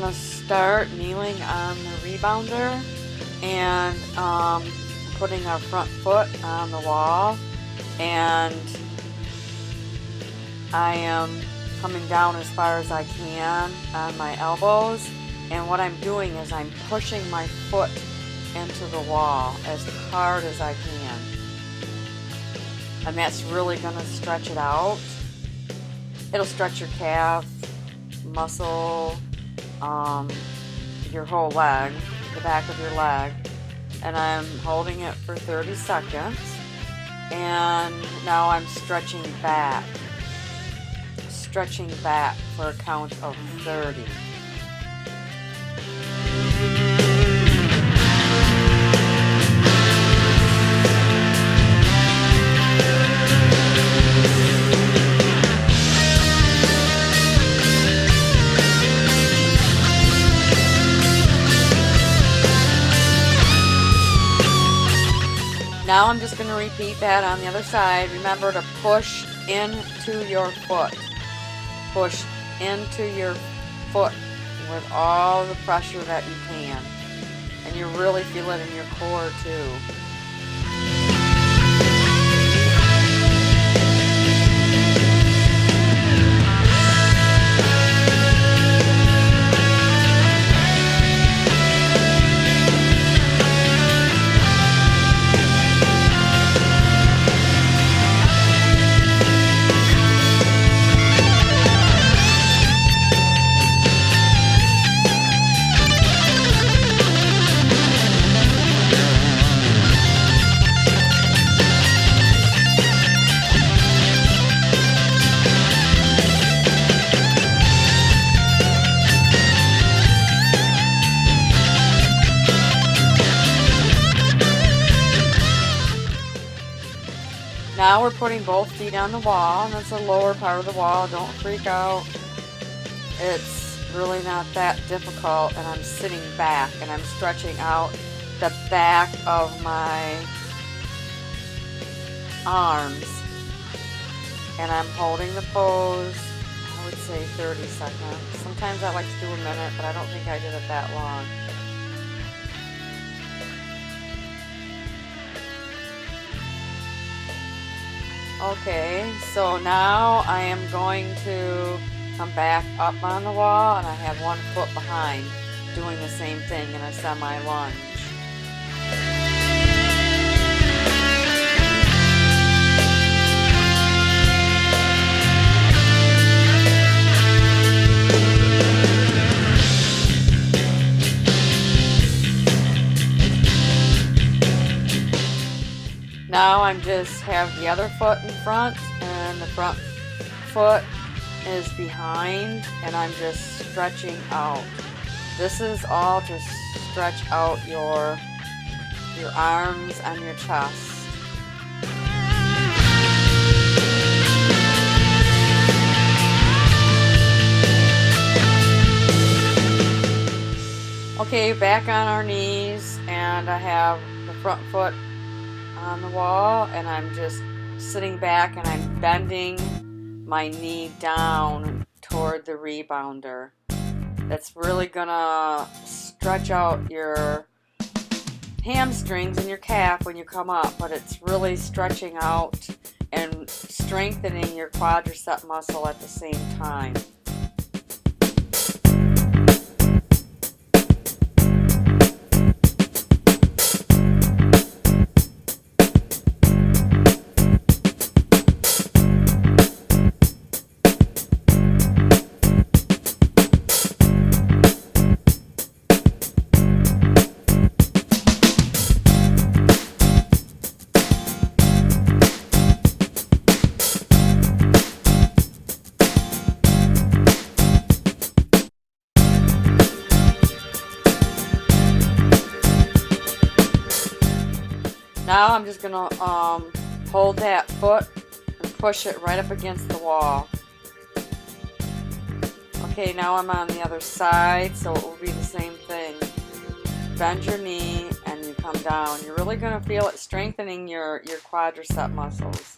gonna start kneeling on the rebounder and putting our front foot on the wall, and I am coming down as far as I can on my elbows, and what I'm doing is I'm pushing my foot into the wall as hard as I can, and that's really going to stretch it out. It'll stretch your calf muscle, your whole leg, the back of your leg, and I'm holding it for 30 seconds, and now I'm stretching back for a count of 30. Now I'm just going to repeat that on the other side. Remember to push into your foot. Push into your foot with all the pressure that you can. And you really feel it in your core too. Now we're putting both feet on the wall, and that's the lower part of the wall. Don't freak out. It's really not that difficult, and I'm sitting back and I'm stretching out the back of my arms, and I'm holding the pose, I would say 30 seconds. Sometimes I like to do a minute, but I don't think I did it that long. Okay, so now I am going to come back up on the wall, and I have one foot behind, doing the same thing in a semi-lunge. Now I'm just have the other foot in front, and the front foot is behind, and I'm just stretching out. This is all to stretch out your arms and your chest. Okay, back on our knees, and I have the front foot on the wall, and I'm just sitting back and I'm bending my knee down toward the rebounder. That's really gonna stretch out your hamstrings and your calf when you come up, but it's really stretching out and strengthening your quadricep muscle at the same time. Now I'm just going to hold that foot and push it right up against the wall. Okay, now I'm on the other side, so it will be the same thing. Bend your knee and you come down. You're really going to feel it strengthening your quadricep muscles.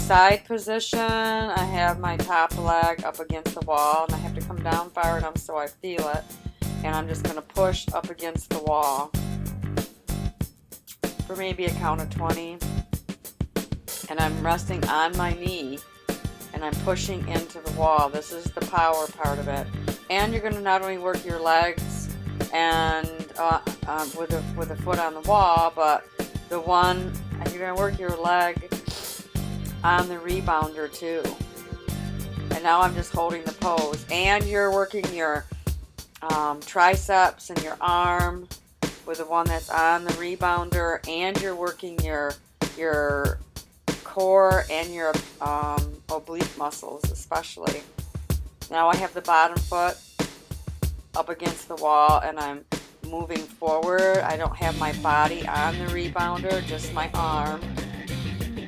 side position, I have my top leg up against the wall, and I have to come down far enough so I feel it. And I'm just going to push up against the wall for maybe a count of 20. And I'm resting on my knee, and I'm pushing into the wall. This is the power part of it. And you're going to not only work your legs and with the foot on the wall, but you're going to work your leg on the rebounder too. And now I'm just holding the pose, and you're working your triceps and your arm with the one that's on the rebounder, and you're working your core and your oblique muscles especially. Now I have the bottom foot up against the wall, and I'm moving forward. I don't have my body on the rebounder, just my arm,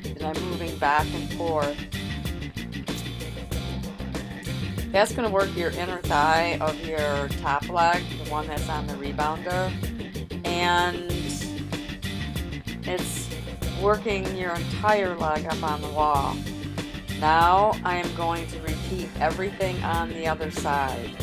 and I'm moving back and forth. That's going to work your inner thigh of your top leg, the one that's on the rebounder, and it's working your entire leg up on the wall. Now I am going to repeat everything on the other side.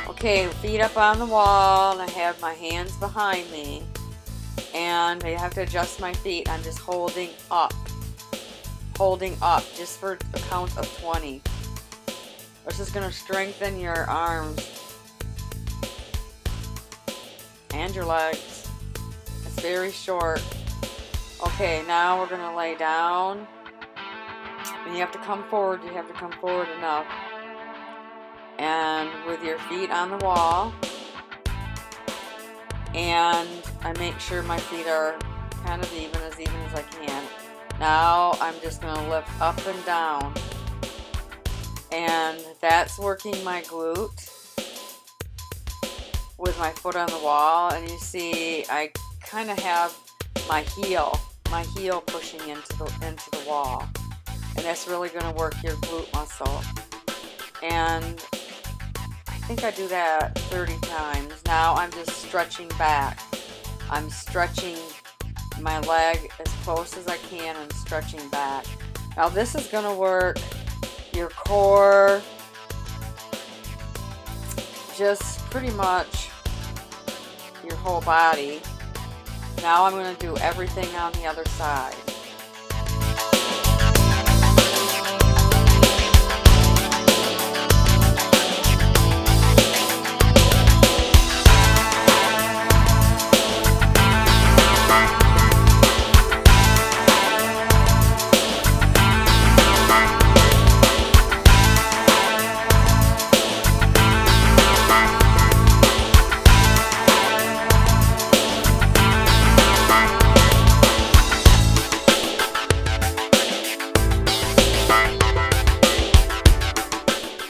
Okay, feet up on the wall, and I have my hands behind me, and I have to adjust my feet. I'm just holding up just for a count of 20. This is going to strengthen your arms and your legs. It's very short. Okay, now we're going to lay down, and you have to come forward. You have to come forward enough. And with your feet on the wall, and I make sure my feet are kind of even as I can. Now I'm just going to lift up and down, and that's working my glute with my foot on the wall. And you see I kind of have my heel pushing into the wall, and that's really going to work your glute muscle. And I think I do that 30 times. Now I'm just stretching back. I'm stretching my leg as close as I can and stretching back. Now this is going to work your core, just pretty much your whole body. Now I'm going to do everything on the other side.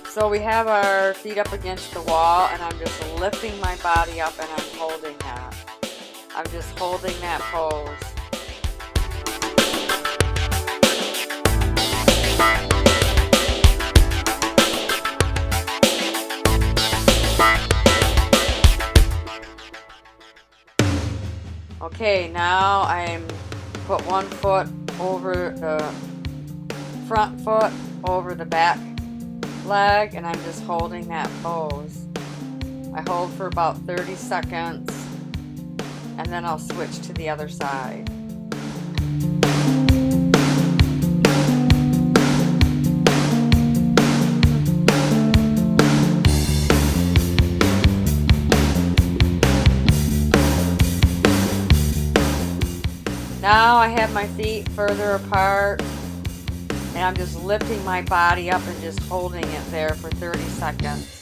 So we have our feet up against the wall, and I'm just lifting my body up, and I'm holding that. I'm just holding that pose. Okay, now I'm put one foot over the front foot over the back leg, and I'm just holding that pose. I hold for about 30 seconds, and then I'll switch to the other side. Now I have my feet further apart, and I'm just lifting my body up and just holding it there for 30 seconds.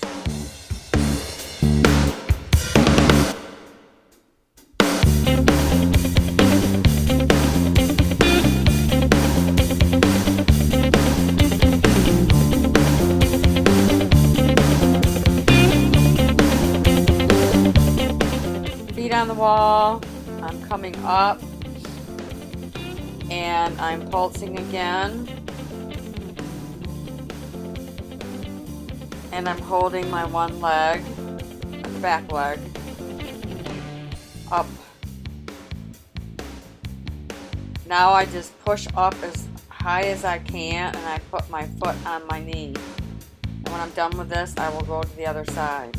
Feet on the wall, I'm coming up, and I'm pulsing again, and I'm holding my one leg, the back leg, up. Now I just push up as high as I can, and I put my foot on my knee. And when I'm done with this, I will go to the other side.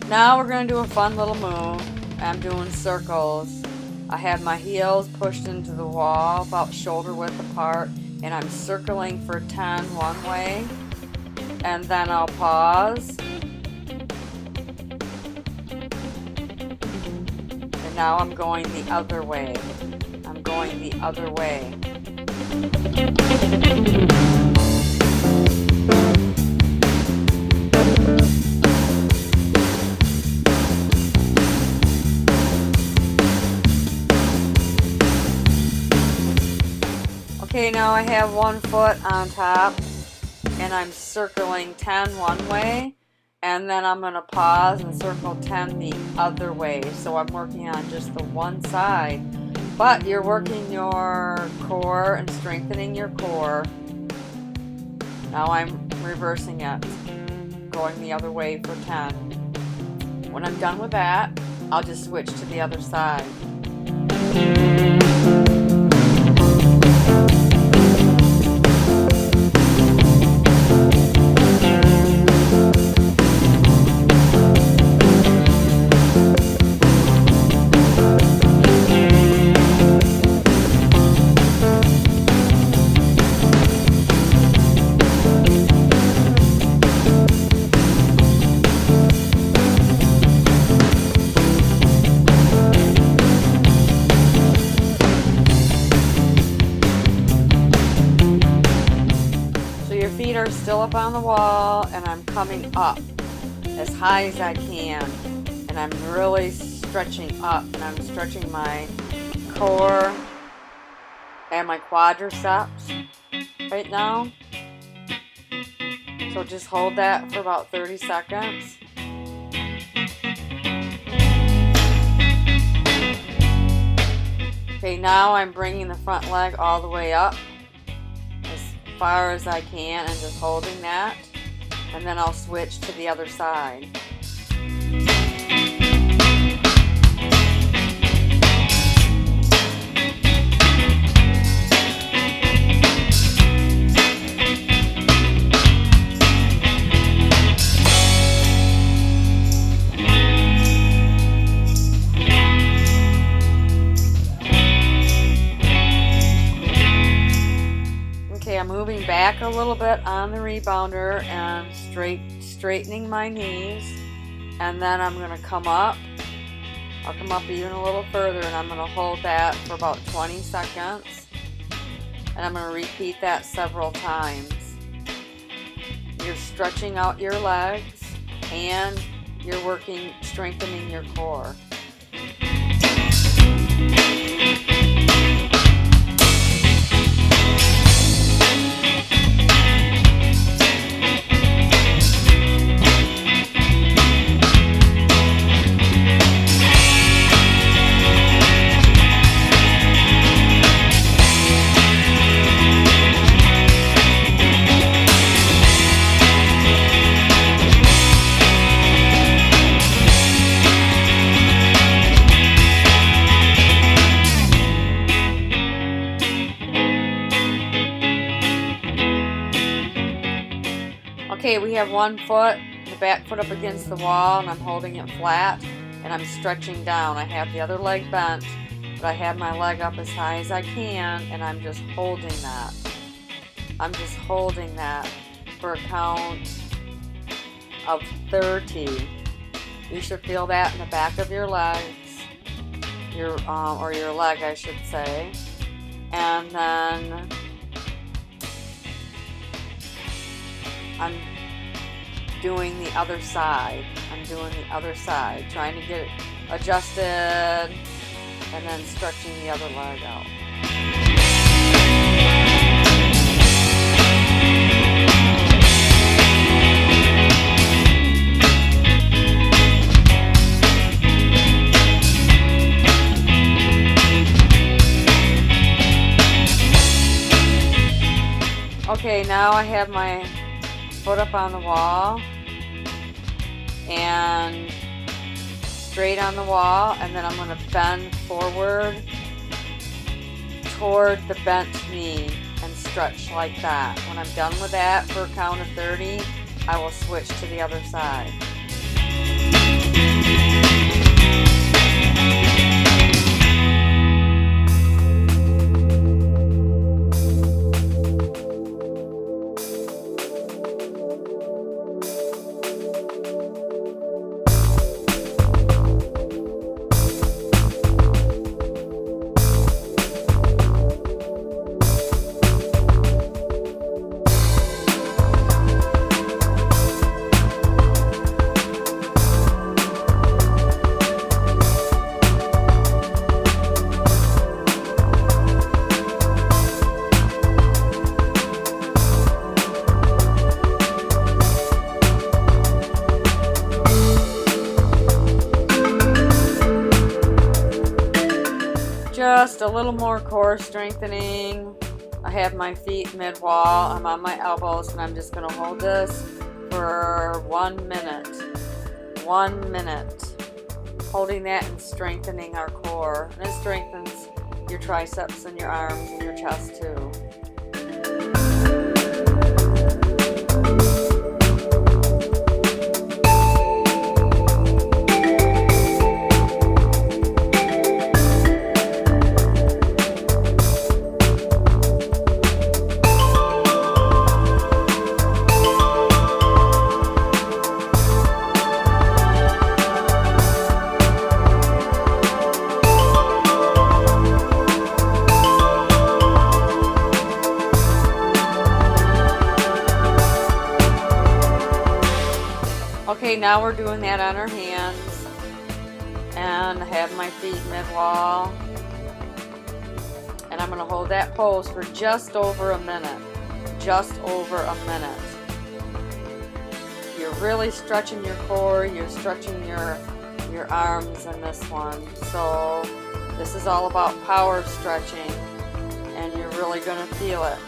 Now we're going to do a fun little move. I'm doing circles. I have my heels pushed into the wall about shoulder width apart, and I'm circling for 10 one way, and then I'll pause. And now I'm going the other way. I'm going the other way. Okay, now I have one foot on top, and I'm circling 10 one way, and then I'm going to pause and circle 10 the other way. So I'm working on just the one side, but you're working your core and strengthening your core. Now I'm reversing it, going the other way for 10. When I'm done with that, I'll just switch to the other side. Feet are still up on the wall, and I'm coming up as high as I can, and I'm really stretching up, and I'm stretching my core and my quadriceps right now. So just hold that for about 30 seconds. Okay, now I'm bringing the front leg all the way up far as I can and just holding that, and then I'll switch to the other side. I'm moving back a little bit on the rebounder and straightening my knees, and then I'm going to come up. I'll come up even a little further, and I'm going to hold that for about 20 seconds, and I'm going to repeat that several times. You're stretching out your legs, and you're working, strengthening your core. have one foot, the back foot up against the wall, and I'm holding it flat, and I'm stretching down. I have the other leg bent, but I have my leg up as high as I can, and I'm just holding that. I'm just holding that for a count of 30. You should feel that in the back of your legs, or your leg, I should say. And then I'm doing the other side. I'm doing the other side, trying to get it adjusted, and then stretching the other leg out. Okay, now I have my foot up on the wall and straight on the wall, and then I'm going to bend forward toward the bent knee and stretch like that. When I'm done with that for a count of 30, I will switch to the other side. Just a little more core strengthening. I have my feet mid-wall. I'm on my elbows, and I'm just going to hold this for 1 minute. 1 minute. Holding that and strengthening our core. And it strengthens your triceps and your arms and your chest too. Okay, now we're doing that on our hands, and I have my feet mid-wall, and I'm going to hold that pose for just over a minute. Just over a minute. You're really stretching your core, you're stretching your arms in this one. So this is all about power stretching, and you're really going to feel it.